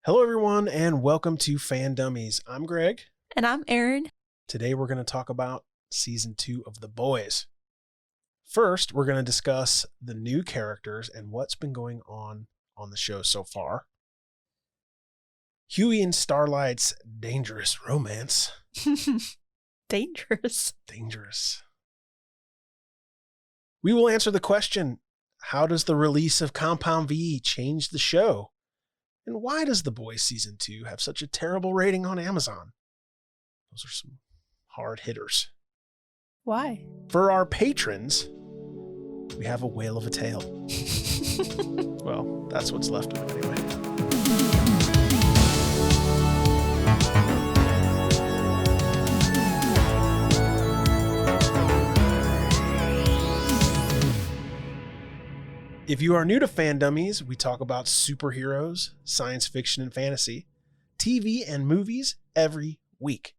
Hello, everyone, and welcome to FanDummies. I'm Greg. And I'm Erin. Today, we're going to talk about Season 2 of The Boys. First, we're going to discuss the new characters and what's been going on the show so far. Huey and Starlight's dangerous romance. Dangerous. We will answer the question, how does the release of Compound V change the show? And why does The Boys Season 2 have such a terrible rating on Amazon? Those are some hard hitters. Why? For our patrons, we have a whale of a tale. Well, that's what's left of it anyway. If you are new to FanDummies, we talk about superheroes, science fiction and fantasy, TV and movies every week.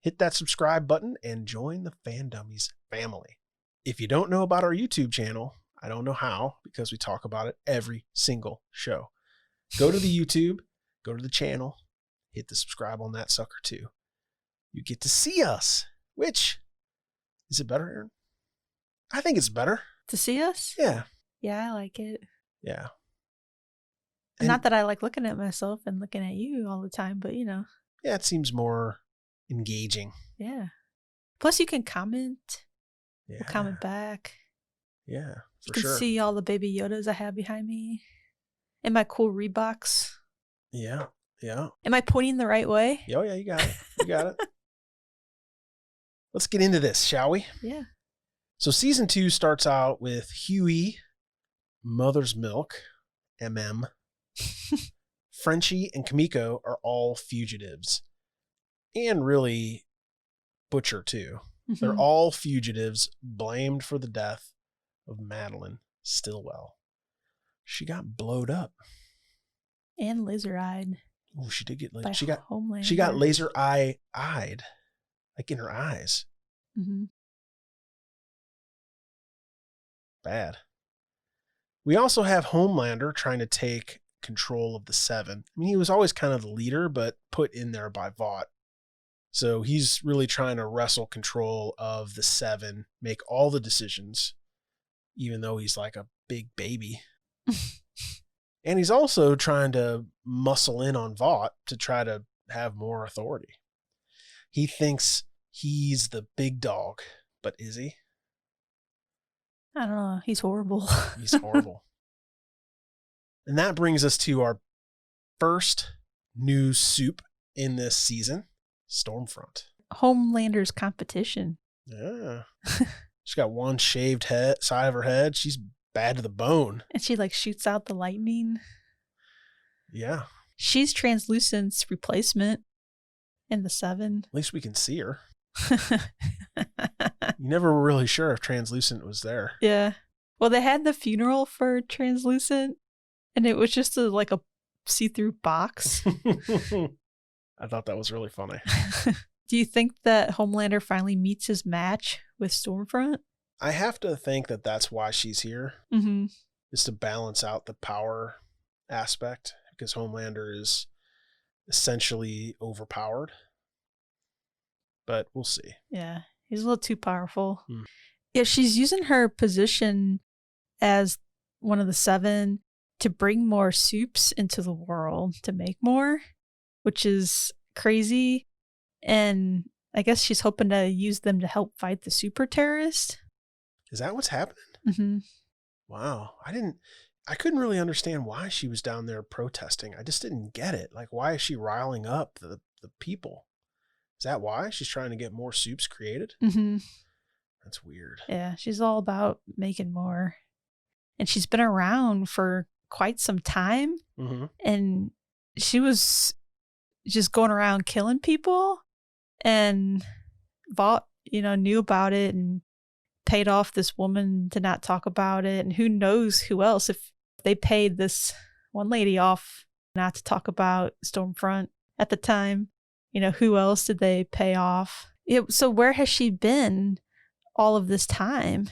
Hit that subscribe button and join the FanDummies family. If you don't know about our YouTube channel, I don't know how, because we talk about it every single show. Go to the YouTube, go to the channel, hit the subscribe on that sucker too. You get to see us, which, is it better, Erin? I think it's better. To see us? Yeah. Yeah, I like it. Yeah. Not that I like looking at myself and looking at you all the time, but you know. Yeah, it seems more engaging. Yeah. Plus you can comment. Yeah. We'll comment back. Yeah, you can see all the baby Yodas I have behind me. And my cool Reeboks. Yeah. Am I pointing the right way? Oh, yeah, you got it. Let's get into this, shall we? Yeah. So season 2 starts out with Huey, Mother's Milk, MM. Frenchie and Kimiko are all fugitives. And really Butcher, too. Mm-hmm. They're all fugitives blamed for the death of Madeline Stillwell. She got blowed up. And laser-eyed. Oh, she did get Homelander. She got laser-eyed. Like in her eyes. Mm-hmm. Bad. We also have Homelander trying to take control of the Seven. I mean, he was always kind of the leader, but put in there by Vought. So he's really trying to wrestle control of the Seven, make all the decisions, even though he's like a big baby. And he's also trying to muscle in on Vought to try to have more authority. He thinks he's the big dog, but is he? I don't know. He's horrible. He's horrible. And that brings us to our first new soup in this season, Stormfront. Homelander's competition. Yeah. She's got one shaved side of her head. She's bad to the bone. And she like shoots out the lightning. Yeah. She's Translucent's replacement in the Seven. At least we can see her. You never were really sure if Translucent was there. Yeah. Well, they had the funeral for Translucent, and it was just like a see-through box. I thought that was really funny. Do you think that Homelander finally meets his match with Stormfront? I have to think that that's why she's here. Mm-hmm. Is to balance out the power aspect, because Homelander is essentially overpowered. But we'll see. Yeah, he's a little too powerful. Yeah, she's using her position as one of the Seven to bring more Supes into the world, to make more, which is crazy. And I guess she's hoping to use them to help fight the super terrorist. Is that what's happening? Mm-hmm. Wow. I couldn't really understand why she was down there protesting. I just didn't get it. Like, why is she riling up the people? Is that why? She's trying to get more Supes created? Mm-hmm. That's weird. Yeah, she's all about making more. And she's been around for quite some time. Mm-hmm. And she was just going around killing people. And Vought, knew about it and paid off this woman to not talk about it. And who knows who else, if they paid this one lady off not to talk about Stormfront at the time. Who else did they pay off? So where has she been all of this time?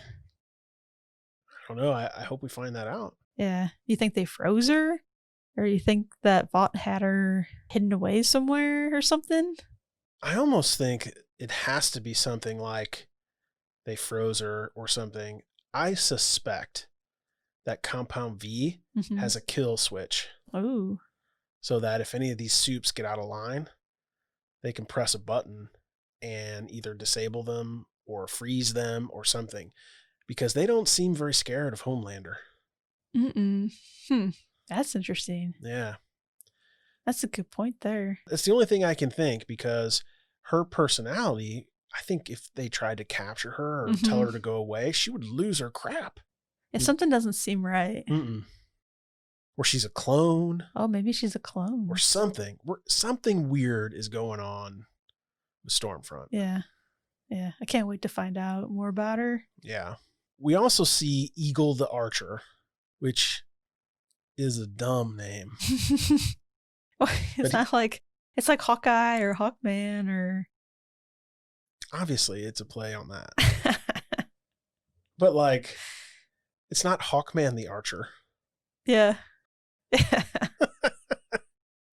I don't know. I hope we find that out. Yeah. You think they froze her? Or you think that Vought had her hidden away somewhere or something? I almost think it has to be something like they froze her or something. I suspect that Compound V has a kill switch. Oh. So that if any of these Supes get out of line, they can press a button and either disable them or freeze them or something. Because they don't seem very scared of Homelander. That's interesting. Yeah. That's a good point there. That's the only thing I can think, because her personality, I think if they tried to capture her or tell her to go away, she would lose her crap. If something doesn't seem right. Or she's a clone. Oh, maybe she's a clone. Or something. Something weird is going on with Stormfront. Yeah. Yeah. I can't wait to find out more about her. Yeah. We also see Eagle the Archer, which is a dumb name. It's not like, it's like Hawkeye or Hawkman or... Obviously, it's a play on that. But like, it's not Hawkman the Archer. Yeah.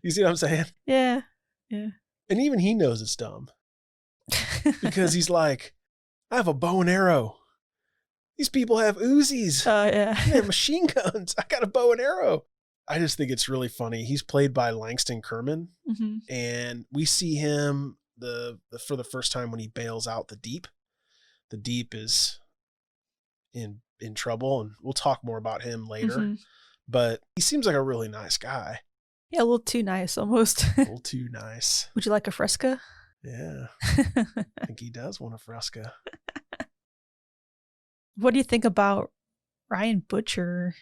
You see what I'm saying? Yeah. Yeah. And even he knows it's dumb. Because he's like, I have a bow and arrow. These people have Uzis. Oh, yeah. They have machine guns. I got a bow and arrow. I just think it's really funny. He's played by Langston Kerman. And we see him for the first time when he bails out the Deep. The Deep is in trouble, and we'll talk more about him later. But he seems like a really nice guy. Yeah, a little too nice almost. A little too nice. Would you like a Fresca? Yeah. I think he does want a Fresca. What do you think about Ryan Butcher,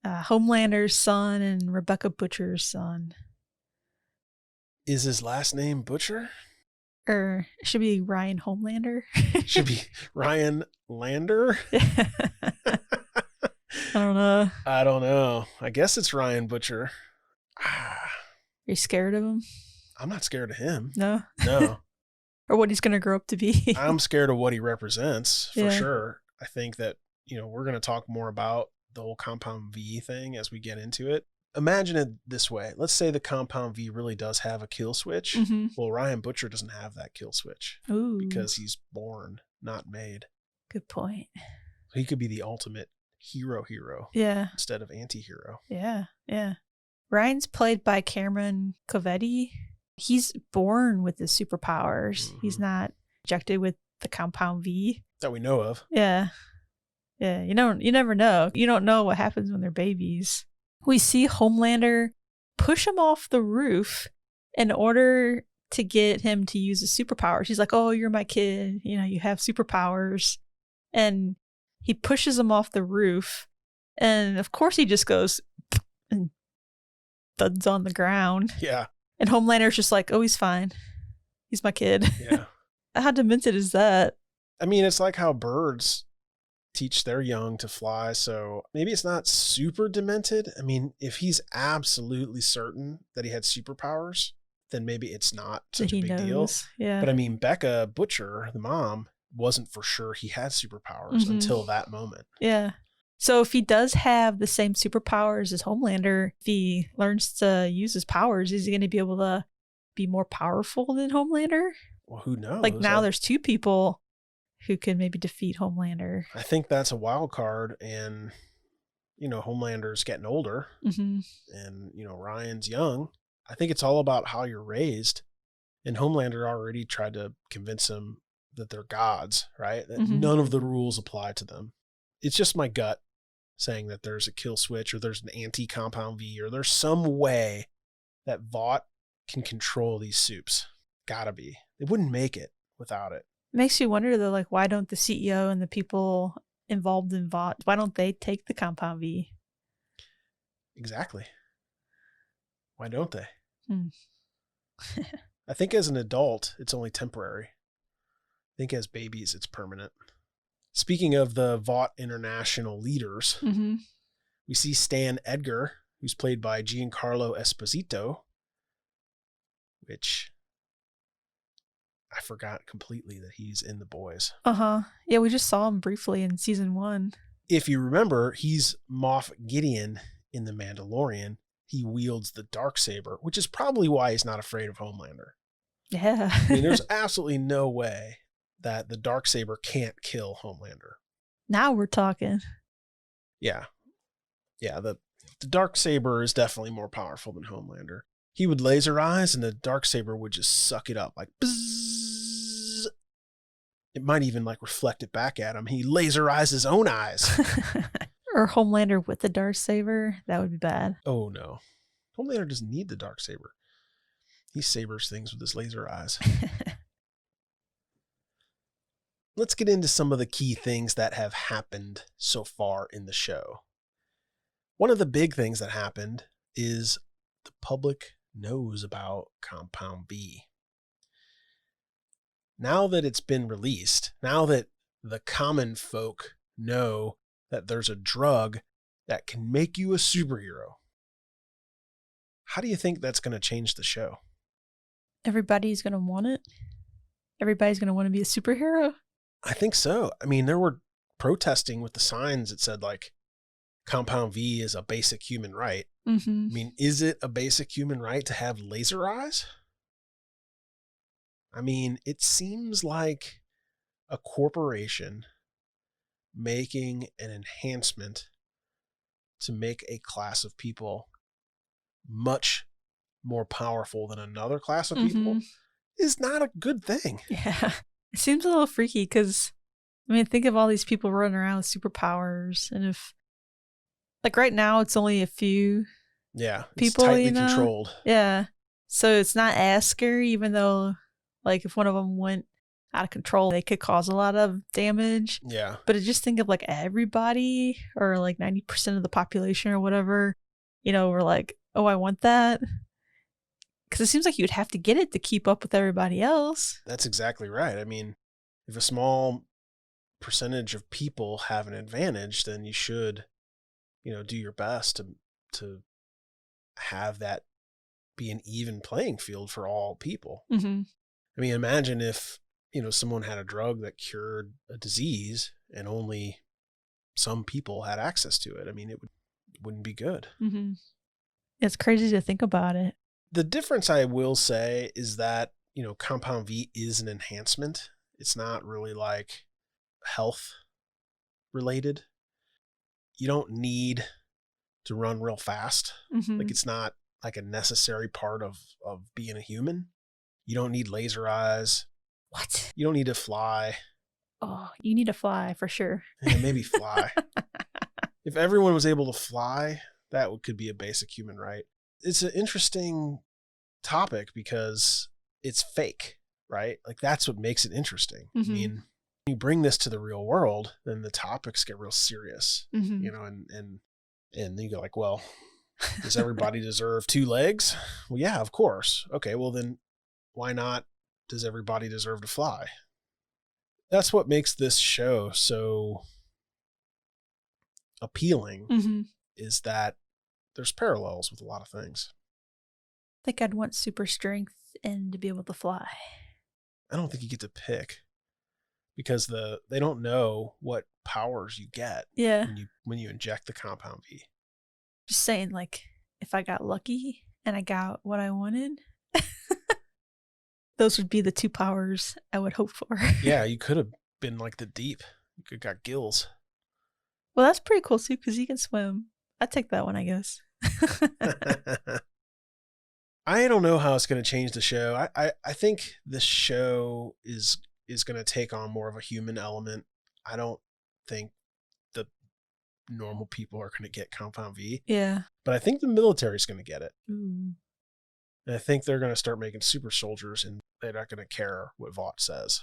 Homelander's son and Rebecca Butcher's son? Is his last name Butcher? Or it should be Ryan Homelander. Should be Ryan Lander? I don't know. I don't know. I guess it's Ryan Butcher. Are you scared of him? I'm not scared of him. No? No. Or what he's going to grow up to be? I'm scared of what he represents, for sure. I think that, we're going to talk more about the whole Compound V thing as we get into it. Imagine it this way. Let's say the Compound V really does have a kill switch. Well, Ryan Butcher doesn't have that kill switch. Ooh. Because he's born, not made. Good point. He could be the ultimate hero. Yeah. Instead of anti-hero. Yeah. Yeah. Ryan's played by Cameron Covetti. He's born with his superpowers. He's not injected with the Compound V. That we know of. Yeah. Yeah. You never know. You don't know what happens when they're babies. We see Homelander push him off the roof in order to get him to use his superpowers. He's like, oh, you're my kid. You have superpowers. And he pushes him off the roof. And of course he just goes and thuds on the ground. Yeah. And Homelander's just like, oh, he's fine. He's my kid. Yeah. How demented is that? I mean, it's like how birds teach their young to fly. So maybe it's not super demented. I mean, if he's absolutely certain that he had superpowers, then maybe it's not such a big deal. Yeah. But I mean, Becca Butcher, the mom, wasn't for sure he had superpowers until that moment. Yeah. So if he does have the same superpowers as Homelander, if he learns to use his powers, is he going to be able to be more powerful than Homelander? Well, who knows? Like now there's two people who could maybe defeat Homelander. I think that's a wild card, and Homelander's getting older, and Ryan's young. I think it's all about how you're raised, and Homelander already tried to convince him that they're gods, right? That none of the rules apply to them. It's just my gut saying that there's a kill switch, or there's an anti-Compound V, or there's some way that Vought can control these Supes. Gotta be. They wouldn't make it without it. Makes you wonder though, like, why don't the CEO and the people involved in Vought, why don't they take the Compound V? Exactly. Why don't they? I think as an adult, it's only temporary. I think as babies, it's permanent. Speaking of the Vought international leaders, we see Stan Edgar, who's played by Giancarlo Esposito, which I forgot completely that he's in The Boys. Yeah, we just saw him briefly in season 1. If you remember, he's Moff Gideon in The Mandalorian, he wields the Darksaber, which is probably why he's not afraid of Homelander. Yeah. I mean, there's absolutely no way that the Darksaber can't kill Homelander. Now we're talking. Yeah. Yeah, the Darksaber is definitely more powerful than Homelander. He would laser eyes and the Darksaber would just suck it up like bzzz. It might even like reflect it back at him. He laser eyes his own eyes. Or Homelander with the Darksaber. That would be bad. Oh no. Homelander doesn't need the Darksaber. He sabers things with his laser eyes. Let's get into some of the key things that have happened so far in the show. One of the big things that happened is the public knows about Compound V. Now that it's been released, now that the common folk know that there's a drug that can make you a superhero, how do you think that's going to change the show? Everybody's going to want it. Everybody's going to want to be a superhero. I think so. I mean, there were protesting with the signs that said like Compound V is a basic human right. Mm-hmm. I mean, is it a basic human right to have laser eyes? I mean, it seems like a corporation making an enhancement to make a class of people much more powerful than another class of people is not a good thing. Yeah. It seems a little freaky because, I mean, think of all these people running around with superpowers. And if, like right now, it's only a few people, tightly controlled. Yeah. So it's not as scary, even though, like, if one of them went out of control, they could cause a lot of damage. Yeah. But just think of, like, everybody or, like, 90% of the population or whatever, we're like, oh, I want that. Because it seems like you'd have to get it to keep up with everybody else. That's exactly right. I mean, if a small percentage of people have an advantage, then you should, do your best to have that be an even playing field for all people. Mm-hmm. I mean, imagine if, someone had a drug that cured a disease and only some people had access to it. I mean, wouldn't be good. Mm-hmm. It's crazy to think about it. The difference I will say is that, Compound V is an enhancement. It's not really like health related. You don't need to run real fast. Mm-hmm. Like it's not like a necessary part of being a human. You don't need laser eyes. What? You don't need to fly. Oh, you need to fly for sure. Yeah, maybe fly. If everyone was able to fly, that could be a basic human right. It's an interesting topic because it's fake, right? Like that's what makes it interesting. Mm-hmm. I mean, when you bring this to the real world, then the topics get real serious, mm-hmm. And you go like, well, does everybody deserve 2 legs? Well, yeah, of course. Okay, well then why not does everybody deserve to fly? That's what makes this show so appealing, mm-hmm. is that there's parallels with a lot of things. I think I'd want super strength and to be able to fly. I don't think you get to pick because they don't know what powers you get when you inject the Compound V. Just saying, like, if I got lucky and I got what I wanted, those would be the 2 powers I would hope for. Yeah, you could have been like the Deep. You could have got gills. Well, that's pretty cool too because he can swim. I'd take that one, I guess. I don't know how it's going to change the show. I think the show is going to take on more of a human element. I don't think the normal people are going to get Compound V. Yeah. But I think the military is going to get it. Ooh. And I think they're going to start making super soldiers and they're not going to care what Vought says,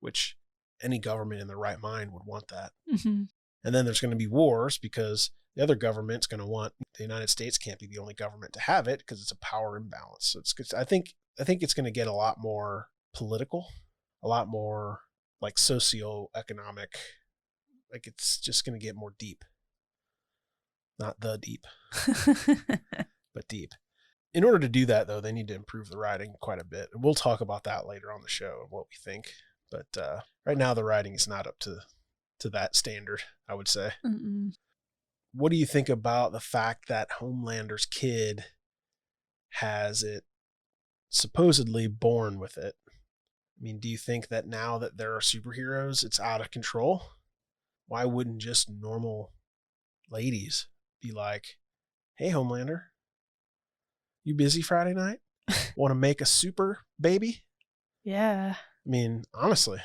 which any government in their right mind would want that. Mm-hmm. And then there's going to be wars because the other government's going to want the United States can't be the only government to have it because it's a power imbalance. So I think it's going to get a lot more political, a lot more like socioeconomic. Like it's just going to get more deep. Not the deep, but deep. In order to do that, though, they need to improve the writing quite a bit. And we'll talk about that later on the show and what we think. But right now, the writing is not up to that standard, I would say. Mm-mm. what do you think about the fact that Homelander's kid has it supposedly born with it? I mean, do you think that now that there are superheroes, it's out of control? Why wouldn't just normal ladies be like, hey, Homelander, you busy Friday night? Want to make a super baby? Yeah. I mean, honestly.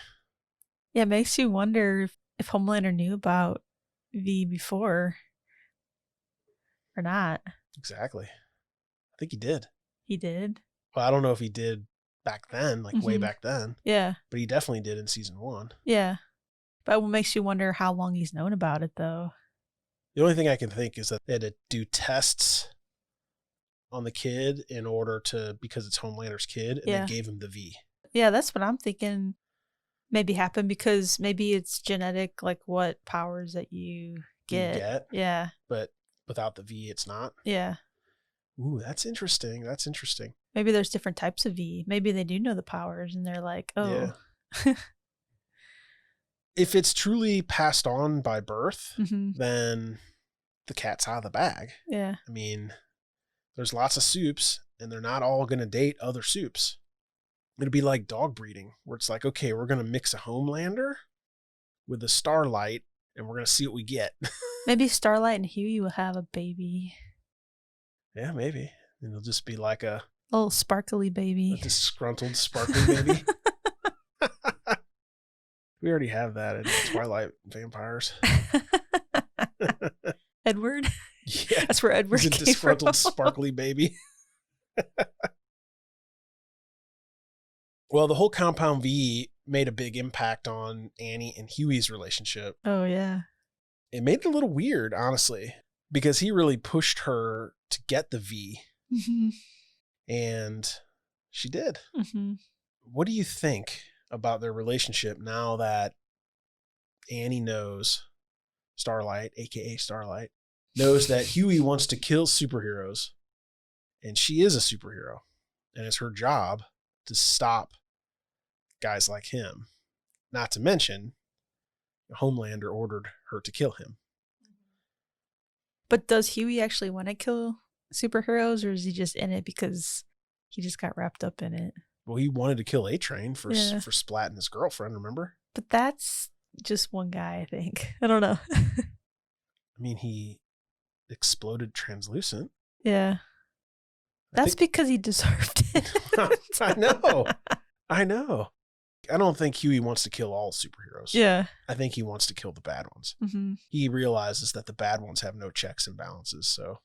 Yeah, it makes you wonder if Homelander knew about V before or not. Exactly. I think he did. He did? Well, I don't know if he did back then, like way back then. Yeah. But he definitely did in season 1. Yeah. But what makes you wonder how long he's known about it, though? The only thing I can think is that they had to do tests on the kid in order to, because it's Homelander's kid, and they gave him the V. Yeah, that's what I'm thinking maybe happened, because maybe it's genetic, like what powers that you get. Yeah. But without the V, it's not. Yeah. Ooh, that's interesting. That's interesting. Maybe there's different types of V. Maybe they do know the powers and they're like, oh. Yeah. If it's truly passed on by birth, then the cat's out of the bag. Yeah. I mean, there's lots of Supes, and they're not all going to date other Supes. It'd be like dog breeding, where it's like, okay, we're going to mix a Homelander with a Starlight, and we're going to see what we get. Maybe Starlight and Huey will have a baby. Yeah, maybe. And it'll just be like a little sparkly baby. A disgruntled, sparkly baby. We already have that in Twilight Vampires. Edward? Yeah. That's where Edward came from. He's a disgruntled, sparkly baby. Well, the whole Compound V made a big impact on Annie and Huey's relationship. Oh, yeah. It made it a little weird, honestly, because he really pushed her to get the V. And she did. What do you think about their relationship now that Annie knows, Starlight, aka Starlight, knows that Huey wants to kill superheroes, and she is a superhero, and it's her job to stop guys like him? Not to mention, Homelander ordered her to kill him. But does Huey actually want to kill superheroes, or is he just in it because he just got wrapped up in it? Well, he wanted to kill A-Train for splatting his girlfriend, remember? But that's just one guy, I think. I don't know. I mean, he exploded translucent. Yeah. That's because he deserved it. I know. I don't think Huey wants to kill all superheroes. Yeah. I think he wants to kill the bad ones. He realizes that the bad ones have no checks and balances. So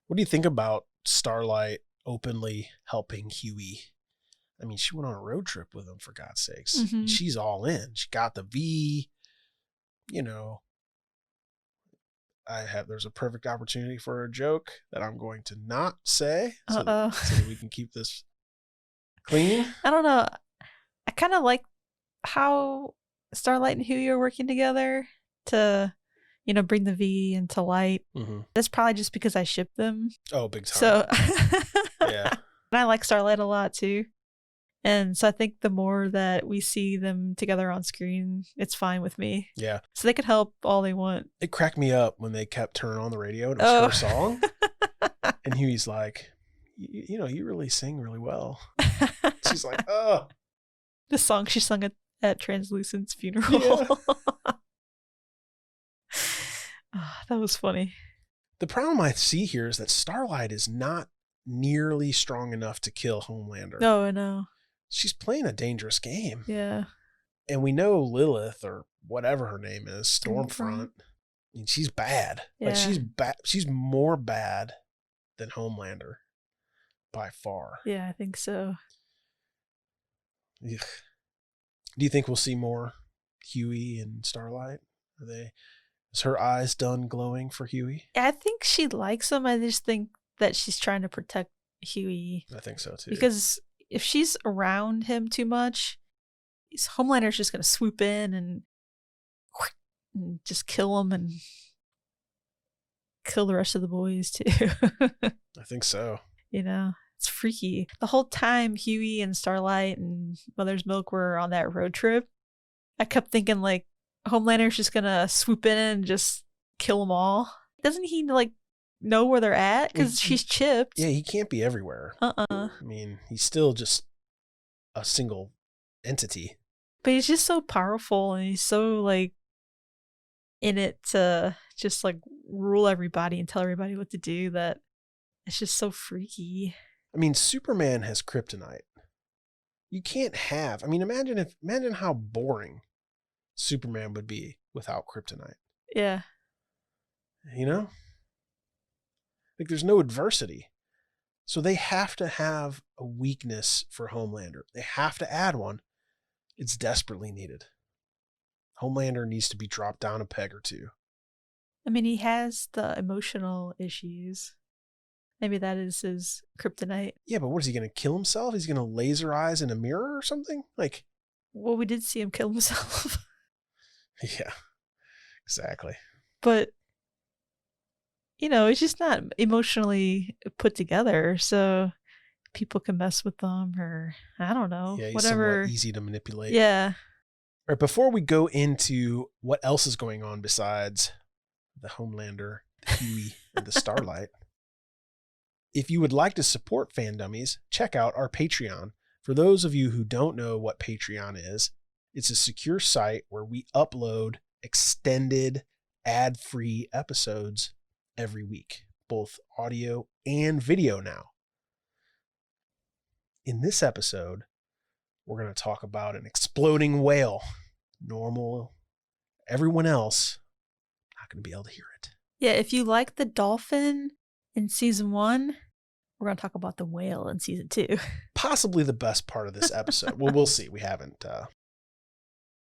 what do you think about Starlight openly helping Huey? I mean, she went on a road trip with him, for God's sakes. She's all in. She got the V. You know, there's a perfect opportunity for a joke that I'm going to not say so that we can keep this clean. I don't know. I kind of like how Starlight and Huey are working together to, bring the V into light. That's probably just because I ship them. Oh, big time. So, yeah. And I like Starlight a lot too. And so I think the more that we see them together on screen, it's fine with me. Yeah. So they could help all they want. It cracked me up when they kept turning on the radio and it was her song. And Huey's like, you really sing really well. She's like, oh. The song she sung at Translucent's funeral. Yeah. That was funny. The problem I see here is that Starlight is not nearly strong enough to kill Homelander. No, I know. She's playing a dangerous game. Yeah. And we know Lilith, or whatever her name is, Stormfront. I mean, she's bad. Yeah. Like she's more bad than Homelander by far. Yeah, I think so. Ugh. Do you think we'll see more Huey and Starlight? Is her eyes done glowing for Huey? I think she likes him. I just think that she's trying to protect Huey. I think so too. Because if she's around him too much, Homelander's just going to swoop in and just kill him and kill the rest of the boys too. I think so. It's freaky. The whole time Huey and Starlight and Mother's Milk were on that road trip, I kept thinking like Homelander's just going to swoop in and just kill them all. doesn't he like know where they're at? Because she's chipped. Yeah, he can't be everywhere. I mean, he's still just a single entity. But he's just so powerful, and he's so like in it to just like rule everybody and tell everybody what to do, that it's just so freaky. I mean, Superman has kryptonite. You can't have. I mean, imagine how boring Superman would be without kryptonite. Yeah. You know? Like, there's no adversity. So they have to have a weakness for Homelander. They have to add one. It's desperately needed. Homelander needs to be dropped down a peg or two. I mean, he has the emotional issues. Maybe that is his kryptonite. Yeah, but what is he going to kill himself? He's going to laser eyes in a mirror or something? Like, well, we did see him kill himself. Yeah, exactly. But, you know, it's just not emotionally put together, so people can mess with them, or I don't know. Yeah, he's whatever. Somewhat easy to manipulate. Yeah. All right, before we go into what else is going on besides the Homelander, the Huey, and the Starlight, if you would like to support FanDummies, check out our Patreon. For those of you who don't know what Patreon is, it's a secure site where we upload extended ad-free episodes every week, both audio and video now. In this episode, we're going to talk about an exploding whale. Normal, everyone else, not going to be able to hear it. Yeah, if you like the dolphin in season 1, we're going to talk about the whale in season 2. Possibly the best part of this episode. Well, we'll see. We haven't.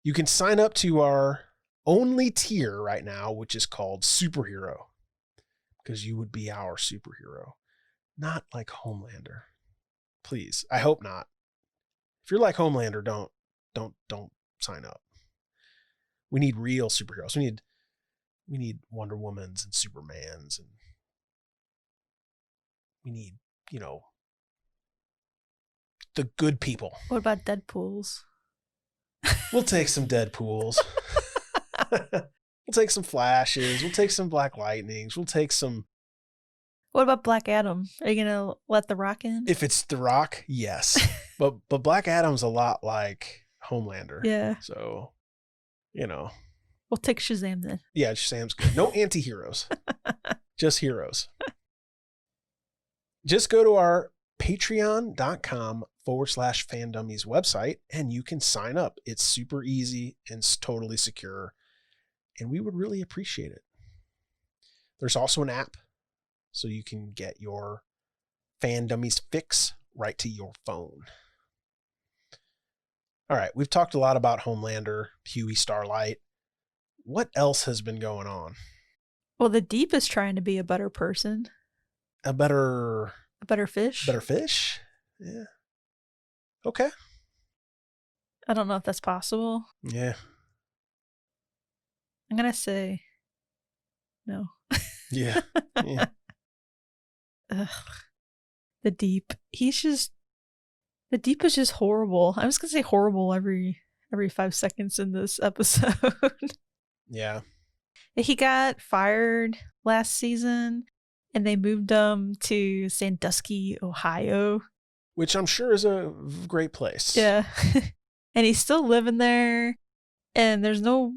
You can sign up to our only tier right now, which is called Superhero, because you would be our superhero, not like Homelander. Please, I hope not. If you're like Homelander, don't sign up. We need real superheroes. We need Wonder Womans and Supermans, and we need, the good people. What about Deadpools? We'll take some Deadpools. We'll take some Flashes. We'll take some Black Lightnings. We'll take some. What about Black Adam? Are you gonna let The Rock in? If it's The Rock, yes. but Black Adam's a lot like Homelander. Yeah. So, We'll take Shazam then. Yeah, Shazam's good. No anti-heroes. Just heroes. Just go to our patreon.com/FanDummies website and you can sign up. It's super easy and it's totally secure. And we would really appreciate it. There's also an app so you can get your FanDummies fix right to your phone. All right, we've talked a lot about Homelander, Huey, Starlight. What else has been going on? Well, the Deep is trying to be a better person. A better fish? Better fish? Yeah. Okay. I don't know if that's possible. Yeah. I'm going to say no. Yeah. Yeah. Ugh. The Deep. The Deep is just horrible. I'm just going to say horrible every 5 seconds in this episode. Yeah. He got fired last season and they moved him to Sandusky, Ohio. Which I'm sure is a great place. Yeah. And he's still living there and there's no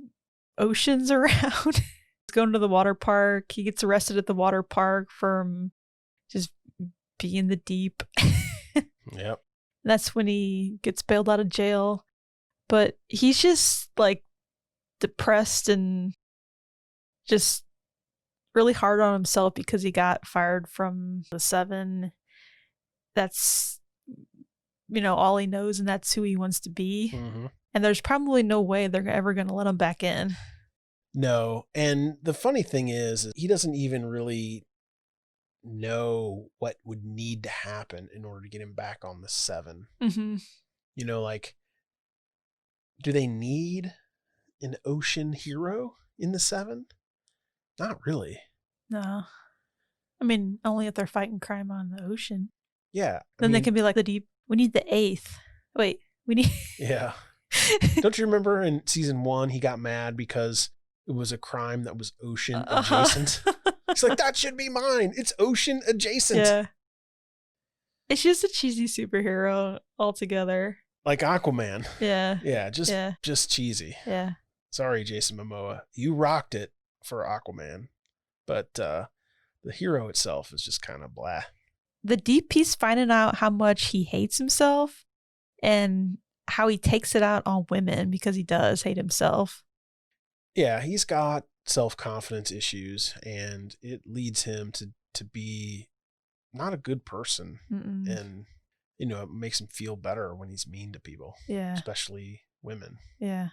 oceans around. He's going to the water park. He gets arrested at the water park from just being the Deep. Yep. That's when he gets bailed out of jail. But he's just like depressed and just really hard on himself because he got fired from the 7. That's, all he knows and that's who he wants to be. Mm-hmm. And there's probably no way they're ever going to let him back in. No. And the funny thing is he doesn't even really know what would need to happen in order to get him back on the 7. Mm-hmm. Do they need an ocean hero in the 7? Not really. No. I mean, only if they're fighting crime on the ocean. Yeah. Then they can be like the Deep. We need the 8th. Wait, we need. Yeah. Don't you remember in season 1, he got mad because it was a crime that was ocean adjacent? It's like, that should be mine. It's ocean adjacent. Yeah. It's just a cheesy superhero altogether. Like Aquaman. Yeah. Yeah, just cheesy. Yeah. Sorry, Jason Momoa. You rocked it for Aquaman. But the hero itself is just kind of blah. The deep piece finding out how much he hates himself and how he takes it out on women because he does hate himself. Yeah, he's got self-confidence issues, and it leads him to be not a good person. Mm-mm. And, it makes him feel better when he's mean to people. Yeah. Especially women. Yeah.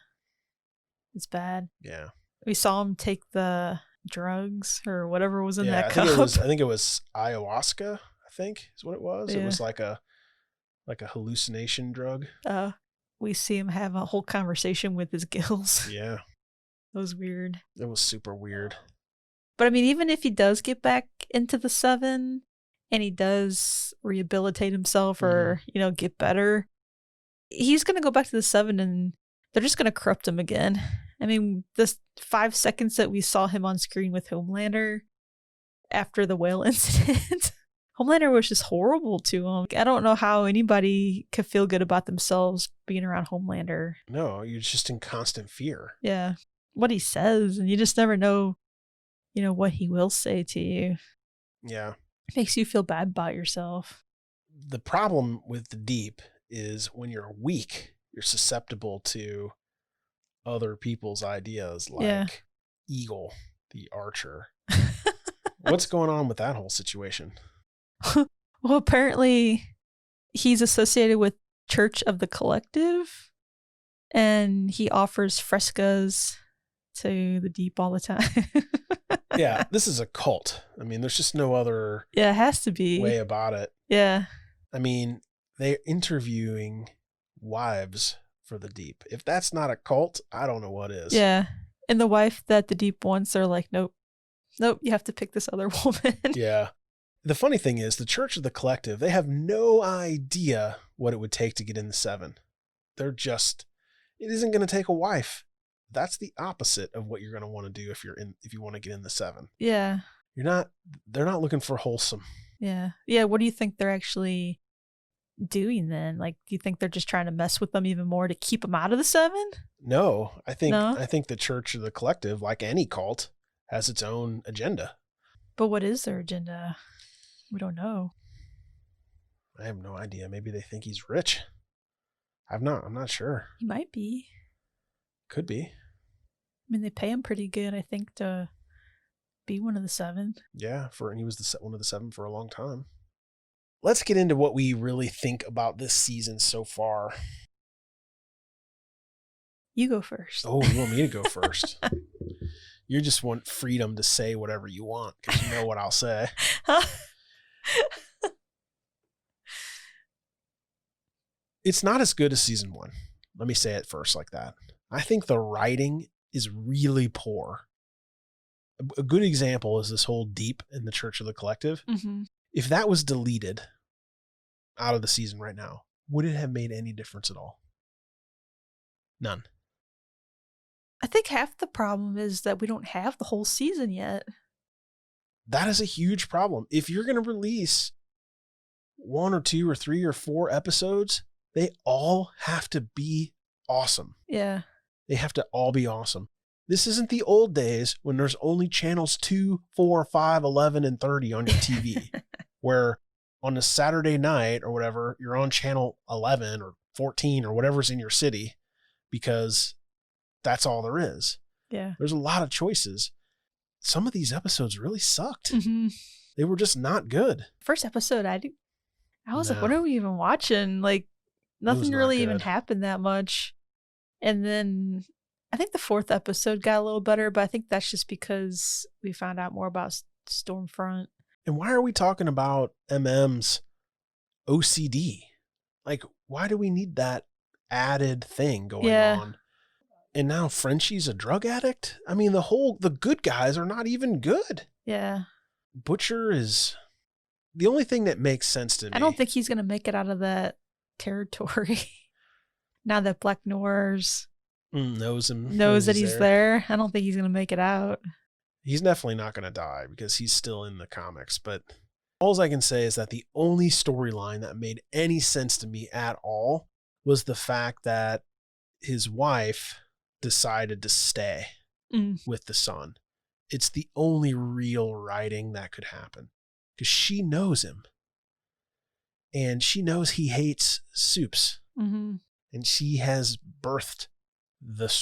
It's bad. Yeah. We saw him take the drugs or whatever was in that cup. I think it was ayahuasca, I think is what it was. Yeah. It was like a hallucination drug. We see him have a whole conversation with his gills. Yeah. It was weird. It was super weird. But I mean, even if he does get back into the 7 and he does rehabilitate himself or, get better, he's going to go back to the 7 and they're just going to corrupt him again. I mean, this 5 seconds that we saw him on screen with Homelander after the whale incident, Homelander was just horrible to him. I don't know how anybody could feel good about themselves being around Homelander. No, you're just in constant fear. Yeah. What he says, and you just never know, what he will say to you. Yeah. It makes you feel bad about yourself. The problem with the deep is when you're weak, you're susceptible to other people's ideas, like Eagle, the archer. What's going on with that whole situation? Well, apparently he's associated with Church of the Collective, and he offers frescoes to the deep all the time. Yeah, this is a cult. I mean, there's just no other it has to be way about it. Yeah. I mean, they're interviewing wives for the deep. If that's not a cult, I don't know what is. Yeah. And the wife that the deep wants, they're like, nope, you have to pick this other woman. Yeah. The funny thing is, the Church of the Collective, they have no idea what it would take to get in the 7. It isn't going to take a wife. That's the opposite of what you're going to want to do if you want to get in the 7. Yeah. They're not looking for wholesome. Yeah. Yeah. What do you think they're actually doing then? Like, do you think they're just trying to mess with them even more to keep them out of the 7? No, I think the Church of the Collective, like any cult, has its own agenda. But what is their agenda? We don't know. I have no idea. Maybe they think he's rich. I'm not sure. He might be. Could be. I mean, they pay him pretty good, I think, to be one of the 7. Yeah, and he was one of the 7 for a long time. Let's get into what we really think about this season so far. You go first. Oh, you want me to go first? You just want freedom to say whatever you want because you know what I'll say. It's not as good as season 1. Let me say it first like that. I think the writing is really poor. A good example is this whole deep in the Church of the Collective. Mm-hmm. If that was deleted out of the season right now, would it have made any difference at all? None. I think half the problem is that we don't have the whole season yet. That is a huge problem. If you're going to release 1 or 2 or 3 or 4 episodes, they all have to be awesome. Yeah. They have to all be awesome. This isn't the old days when there's only channels 2, 4, 5, 11, and 30 on your TV, where on a Saturday night or whatever, you're on channel 11 or 14 or whatever's in your city because that's all there is. Yeah. There's a lot of choices. Some of these episodes really sucked. Mm-hmm. They were just not good. First episode, I was like, what are we even watching? Like, nothing really even happened that much. And then I think the 4th episode got a little better, but I think that's just because we found out more about Stormfront. And why are we talking about MM's OCD? Like, why do we need that added thing going on? And now Frenchie's a drug addict? I mean, the good guys are not even good. Yeah. Butcher is the only thing that makes sense to me. I don't think he's going to make it out of that territory. Now that Black Noir's knows that he's there. I don't think he's going to make it out. He's definitely not going to die because he's still in the comics. But all I can say is that the only storyline that made any sense to me at all was the fact that his wife decided to stay with the son. It's the only real writing that could happen because she knows him. And she knows he hates Supes. Mm-hmm. And she has birthed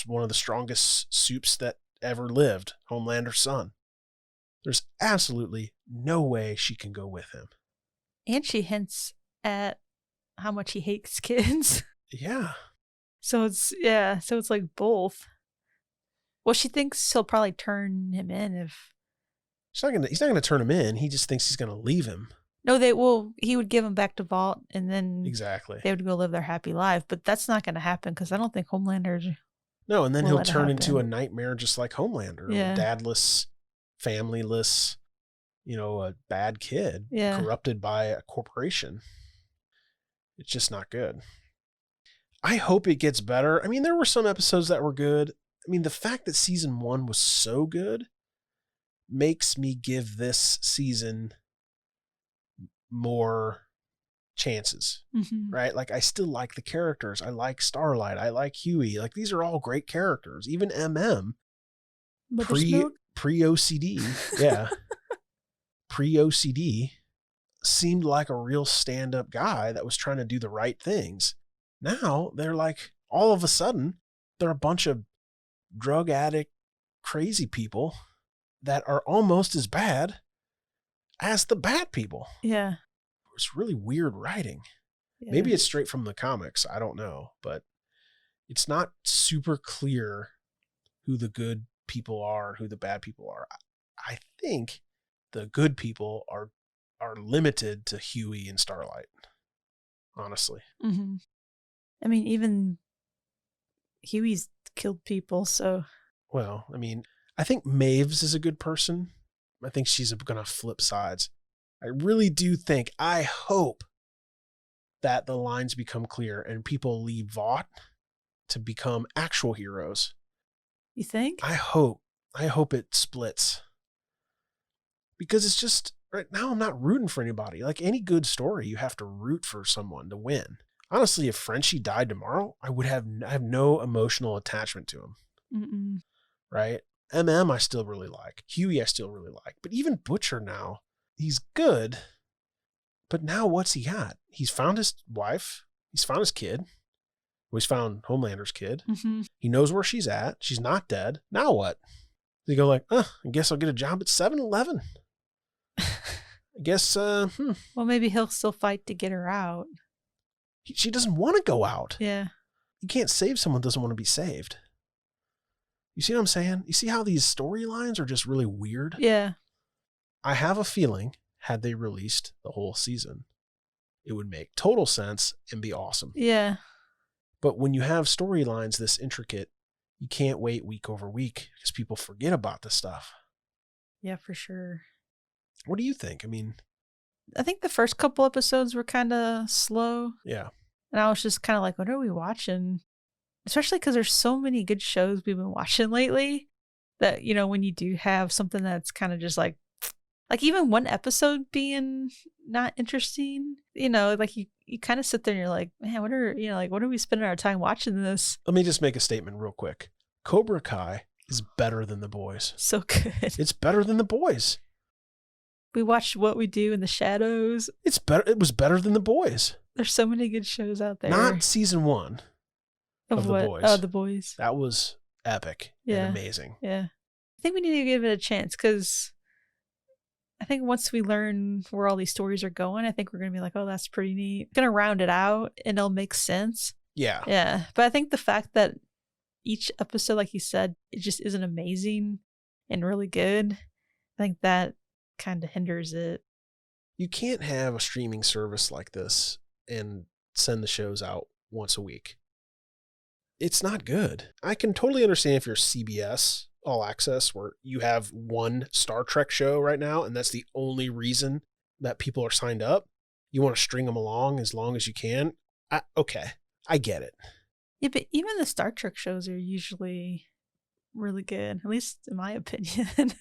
one of the strongest Supes that ever lived, Homelander's son. There's absolutely no way she can go with him. And she hints at how much he hates kids. Yeah. So it's like both. Well, she thinks he'll probably turn him in if... He's not gonna turn him in. He just thinks he's gonna leave him. No, he would give him back to Vought, and then exactly they would go live their happy life. But that's not going to happen because I don't think Homelander... No, and then he'll turn into a nightmare just like Homelander. Yeah. A dadless, familyless, a bad kid corrupted by a corporation. It's just not good. I hope it gets better. I mean, there were some episodes that were good. I mean, the fact that season 1 was so good makes me give this season more chances, right? Like, I still like the characters. I like Starlight. I like Huey. Like, these are all great characters. Even MM, pre-OCD, yeah, pre-OCD, seemed like a real stand-up guy that was trying to do the right things. Now, they're like, all of a sudden, they're a bunch of drug addict, crazy people that are almost as bad as the bad people. Yeah. It's really weird writing. Yeah. Maybe it's straight from the comics. I don't know. But it's not super clear who the good people are and who the bad people are. I think the good people are limited to Huey and Starlight, honestly. Mm-hmm. I mean, even Huey's killed people, so... Well, I mean, I think Maves is a good person. I think she's going to flip sides. I really do think, I hope that the lines become clear and people leave Vought to become actual heroes. You think? I hope it splits. Because it's just, right now I'm not rooting for anybody. Like any good story, you have to root for someone to win. Honestly, if Frenchie died tomorrow, I have no emotional attachment to him. Mm-mm. Right? MM I still really like. Huey I still really like. But even Butcher now, he's good. But now what's he got? He's found his wife. He's found his kid. Well, he's found Homelander's kid. Mm-hmm. He knows where she's at. She's not dead. Now what? They go like, I guess I'll get a job at 7-Eleven. I guess, Well, maybe he'll still fight to get her out. She doesn't want to go out. Yeah. You can't save someone who doesn't want to be saved. You see what I'm saying? You see how these storylines are just really weird? Yeah. I have a feeling, had they released the whole season, it would make total sense and be awesome. Yeah. But when you have storylines this intricate, you can't wait week over week because people forget about this stuff. Yeah, for sure. What do you think? I mean, I think the first couple episodes were kind of slow. Yeah. And I was just kind of like, what are we watching? Especially because there's so many good shows we've been watching lately that, when you do have something that's kind of just like even one episode being not interesting, like you kind of sit there and you're like, man, what are we spending our time watching this? Let me just make a statement real quick. Cobra Kai is better than The Boys. So good. It's better than The Boys. We watched What We Do in the Shadows. It's better. It was better than The Boys. There's so many good shows out there. Not season 1 of The Boys. Oh, The Boys. That was epic and amazing. Yeah. I think we need to give it a chance because I think once we learn where all these stories are going, I think we're going to be like, oh, that's pretty neat. Going to round it out and it'll make sense. Yeah. Yeah. But I think the fact that each episode, like you said, it just isn't amazing and really good, I think that kind of hinders it. You can't have a streaming service like this and send the shows out once a week. It's not good. I can totally understand if you're CBS All Access, where you have one Star Trek show right now, and that's the only reason that people are signed up. You want to string them along as long as you can. Okay, I get it. Yeah, but even the Star Trek shows are usually really good, at least in my opinion.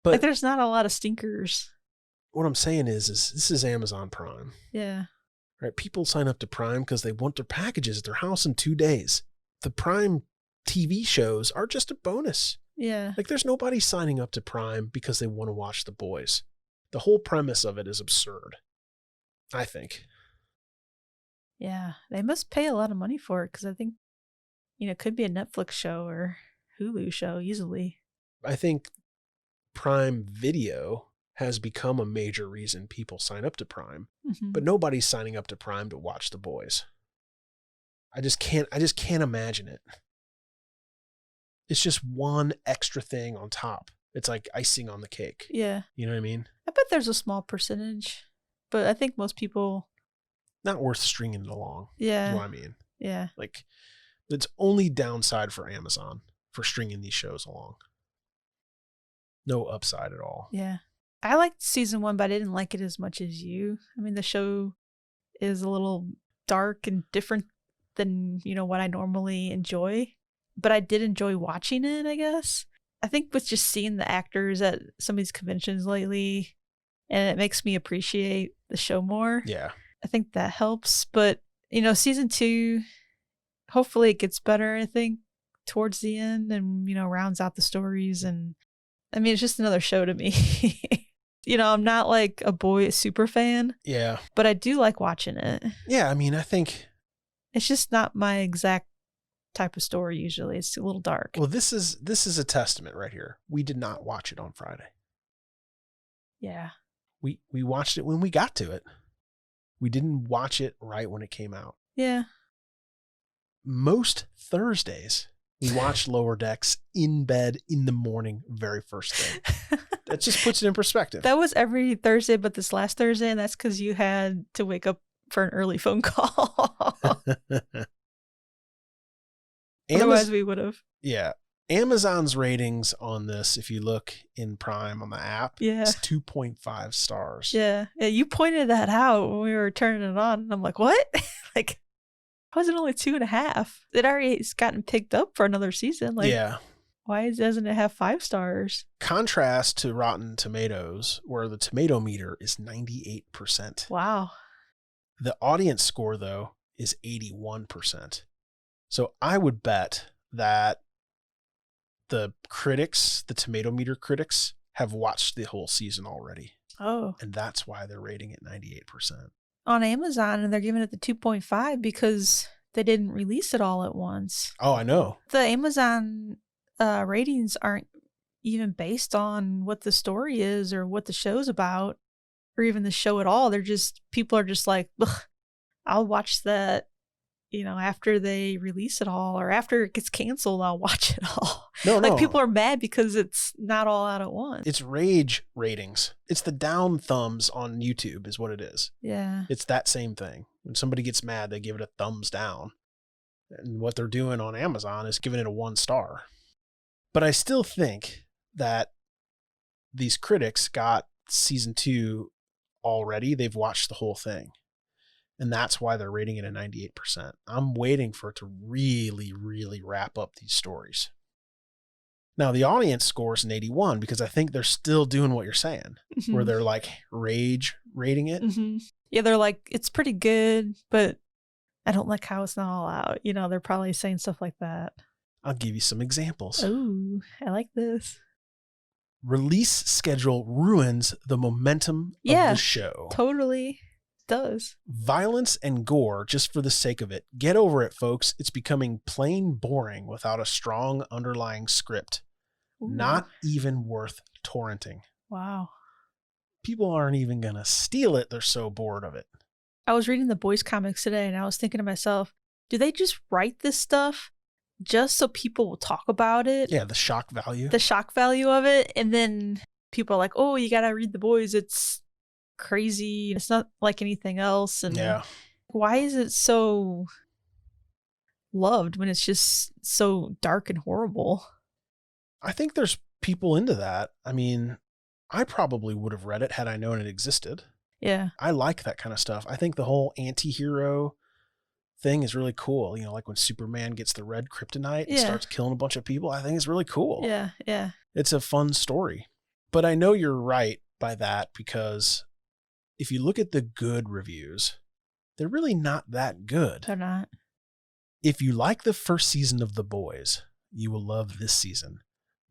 But like, there's not a lot of stinkers. what I'm saying is this is Amazon Prime. Yeah. Right? People sign up to Prime because they want their packages at their house in 2 days. The Prime TV shows are just a bonus. Yeah. Like, there's nobody signing up to Prime because they want to watch The Boys. The whole premise of it is absurd, I think. Yeah. They must pay a lot of money for it because I think, it could be a Netflix show or Hulu show easily. I think Prime Video has become a major reason people sign up to Prime, but nobody's signing up to Prime to watch The Boys. I just can't imagine it. It's just one extra thing on top. It's like icing on the cake. Yeah. You know what I mean? I bet there's a small percentage, but I think most people... Not worth stringing it along. Yeah. Is what I mean. Yeah. Like, it's only downside for Amazon for stringing these shows along. No upside at all. Yeah. I liked season 1, but I didn't like it as much as you. I mean, the show is a little dark and different than, what I normally enjoy. But I did enjoy watching it, I guess. I think with just seeing the actors at some of these conventions lately, and it makes me appreciate the show more. Yeah. I think that helps. But, season 2, hopefully it gets better, I think, towards the end and, rounds out the stories. And I mean, it's just another show to me. I'm not like a boy super fan. Yeah. But I do like watching it. Yeah, I mean, I think... It's just not my exact type of story usually. It's a little dark. Well, this is a testament right here. We did not watch it on Friday. Yeah. We watched it when we got to it. We didn't watch it right when it came out. Yeah. Most Thursdays, we watch Lower Decks in bed in the morning, very first thing. That just puts it in perspective. That was every Thursday, but this last Thursday, and that's because you had to wake up for an early phone call. Otherwise, we would have. Yeah. Amazon's ratings on this, if you look in Prime on the app, it's 2.5 stars. Yeah. Yeah. You pointed that out when we were turning it on, and I'm like, what? Like, how is it only 2.5? It already has gotten picked up for another season. Like, yeah. Why doesn't it have 5 stars? Contrast to Rotten Tomatoes, where the tomato meter is 98%. Wow. The audience score, though, is 81%. So I would bet that the critics, the tomato meter critics, have watched the whole season already. Oh. And that's why they're rating it 98%. On Amazon, and they're giving it the 2.5 because they didn't release it all at once. Oh, I know. The Amazon ratings aren't even based on what the story is or what the show's about or even the show at all. They're just, people are just like, I'll watch that, after they release it all or after it gets canceled, I'll watch it all. No. People are mad because it's not all out at once. It's rage ratings. It's the down thumbs on YouTube is what it is. Yeah. It's that same thing. When somebody gets mad, they give it a thumbs down. And what they're doing on Amazon is giving it a 1 star. But I still think that these critics got season 2 already. They've watched the whole thing. And that's why they're rating it at 98%. I'm waiting for it to really, really wrap up these stories. Now, the audience scores an 81 because I think they're still doing what you're saying, where they're like rage rating it. Mm-hmm. Yeah, they're like, it's pretty good, but I don't like how it's not all out. They're probably saying stuff like that. I'll give you some examples. Oh, I like this. Release schedule ruins the momentum of the show. Totally does. Violence and gore just for the sake of it. Get over it, folks. It's becoming plain boring without a strong underlying script. Ooh. Not even worth torrenting. Wow. People aren't even going to steal it. They're so bored of it. I was reading the Boys comics today and I was thinking to myself, do they just write this stuff just so people will talk about it? Yeah, the shock value. The shock value of it. And then people are like, oh, you got to read the Boys. It's crazy. It's not like anything else. And why is it so loved when it's just so dark and horrible? I think there's people into that. I mean, I probably would have read it had I known it existed. Yeah. I like that kind of stuff. I think the whole anti-hero thing is really cool. Like when Superman gets the red kryptonite and starts killing a bunch of people. I think it's really cool. Yeah. Yeah. It's a fun story. But I know you're right by that, because if you look at the good reviews, they're really not that good. They're not. If you like the first season of The Boys, you will love this season.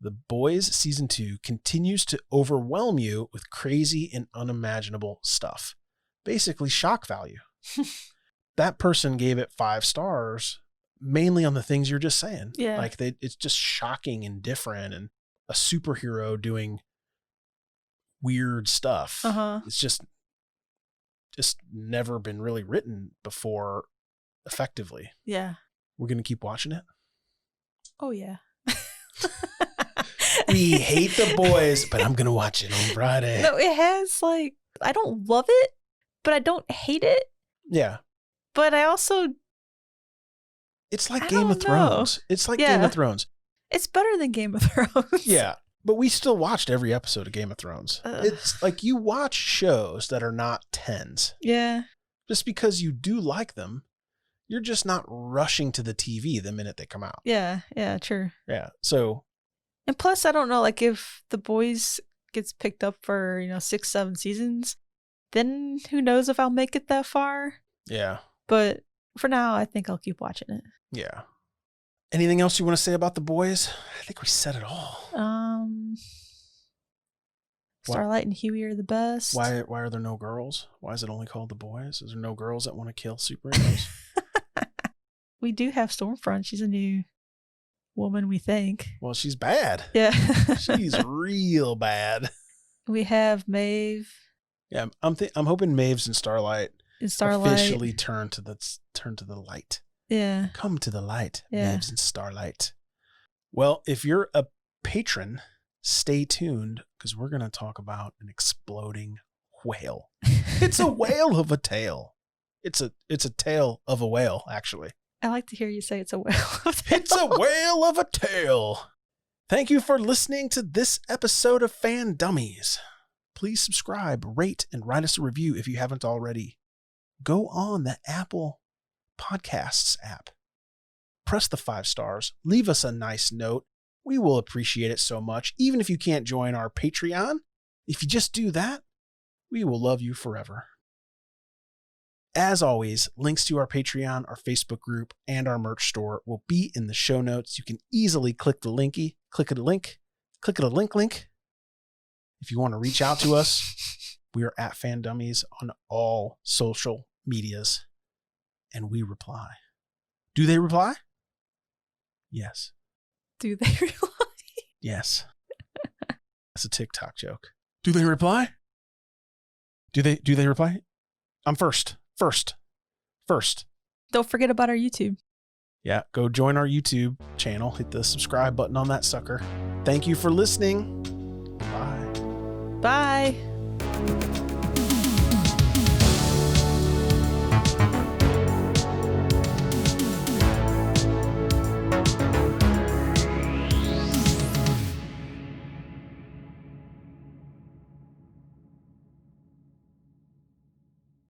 The Boys season 2 continues to overwhelm you with crazy and unimaginable stuff. Basically shock value. That person gave it 5 stars, mainly on the things you're just saying. Yeah. Like it's just shocking and different, and a superhero doing weird stuff. It's just never been really written before effectively. Yeah. We're going to keep watching it. Oh, yeah. We hate The Boys, but I'm going to watch it on Friday. No, it has, like, I don't love it, but I don't hate it. Yeah. But I also... It's like Game of Thrones. It's like Game of Thrones. It's better than Game of Thrones. Yeah. But we still watched every episode of Game of Thrones. It's like you watch shows that are not 10s. Yeah. Just because you do like them, you're just not rushing to the TV the minute they come out. Yeah. Yeah, true. Yeah. So... And plus, I don't know, like, if The Boys gets picked up for, 6, 7 seasons, then who knows if I'll make it that far. Yeah. But for now, I think I'll keep watching it. Yeah. Anything else you want to say about The Boys? I think we said it all. Starlight and Huey are the best. Why are there no girls? Why is it only called The Boys? Is there no girls that want to kill superheroes? We do have Stormfront. She's a new woman, we think. Well, she's bad. Yeah. She's real bad. We have Maeve. Yeah, I'm hoping Maeve's and Starlight officially turn to the light. Yeah. Come to the light, yeah. Maeve's and Starlight. Well, if you're a patron, stay tuned, because we're going to talk about an exploding whale. It's a whale of a tale. It's a tale of a whale, actually. I like to hear you say it's a whale of a tale. It's a whale of a tale. Thank you for listening to this episode of FanDummies. Please subscribe, rate, and write us a review if you haven't already. Go on the Apple Podcasts app. Press the 5 stars. Leave us a nice note. We will appreciate it so much. Even if you can't join our Patreon, if you just do that, we will love you forever. As always, links to our Patreon, our Facebook group, and our merch store will be in the show notes. You can easily click a link. If you want to reach out to us, we are at FanDummies on all social medias, and we reply. Do they reply? Yes. Do they reply? Yes. That's a TikTok joke. Do they reply? Do they reply? I'm first. Don't forget about our YouTube. Yeah, go join our YouTube channel. Hit the subscribe button on that sucker. Thank you for listening. Bye. Bye.